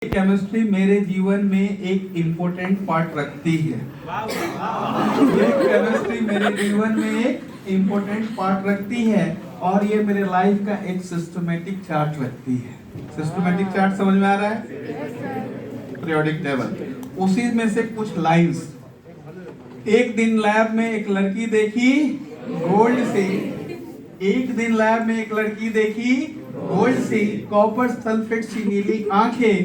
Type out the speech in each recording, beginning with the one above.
Chemistry मेरे जीवन में एक इम्पोर्टेंट पार्ट रखती है। ये केमिस्ट्री मेरे जीवन में एक इम्पोर्टेंट पार्ट रखती है और ये मेरे लाइफ का एक सिस्टमेटिक चार्ट रखती है। सिस्टमेटिक चार्ट समझ में आ रहा है? पीरियोडिक टेबल, उसी में से कुछ लाइंस। एक दिन लैब में एक लड़की देखी गोल्ड से, एक दिन लैब में एक लड़की देखी गोल्ड से, कॉपर सल्फेट सी नीली आंखें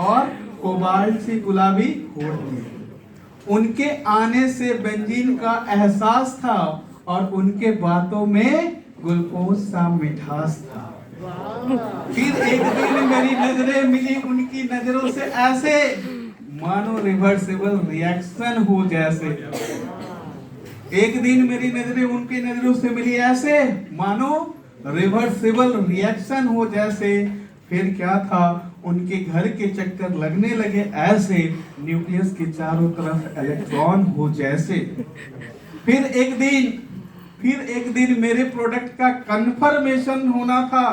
और कोबाल्ट से गुलाबी होठ। उनके आने से बेंजीन का एहसास था और उनके बातों में ग्लूकोज सा मिठास था। फिर एक दिन मेरी नजरें मिली उनकी नजरों से ऐसे मानो रिवर्सिबल रिएक्शन हो जैसे। एक दिन मेरी नजरें उनकी नजरों से मिली ऐसे मानो रिवर्सिबल रिएक्शन हो जैसे। फिर क्या था, उनके घर के चक्कर लगने लगे ऐसे, न्यूक्लियस के चारों तरफ इलेक्ट्रॉन हो जैसे। फिर एक दिन मेरे प्रोडक्ट का कंफर्मेशन होना था।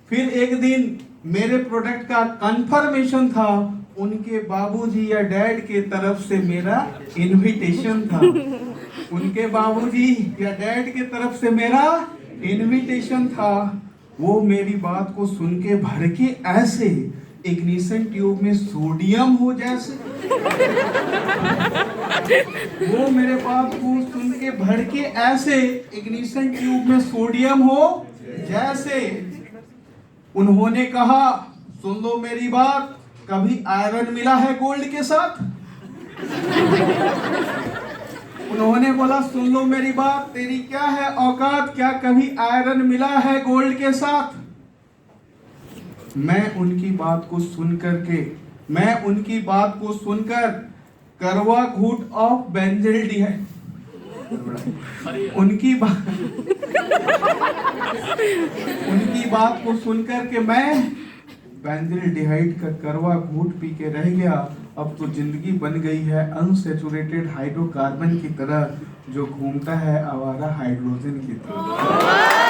फिर एक दिन मेरे प्रोडक्ट का कंफर्मेशन था। उनके बाबूजी या डैड के तरफ से मेरा इनविटेशन था। उनके बाबूजी या डैड के तरफ से मेरा इनविटेशन था। वो मेरी बात को सुन के भर के ऐसे इग्निशन ट्यूब में सोडियम हो जैसे। वो मेरे बात को सुन के भर के ऐसे इग्निशन ट्यूब में सोडियम हो जैसे। उन्होंने कहा, सुन लो मेरी बात, कभी आयरन मिला है गोल्ड के साथ? उन्होंने बोला, सुन लो मेरी बात, तेरी क्या है औकात, क्या कभी आयरन मिला है गोल्ड के साथ? मैं उनकी बात को सुनकर करवा घूट ऑफ बेंजल्डिहाइड उनकी बात को सुनकर के मैं बेंजल्डिहाइड का करवा घूट पी के रह गया। अब तो जिंदगी बन गई है अनसैचुरेटेड हाइड्रोकार्बन की तरह, जो घूमता है आवारा हाइड्रोजन की तरह।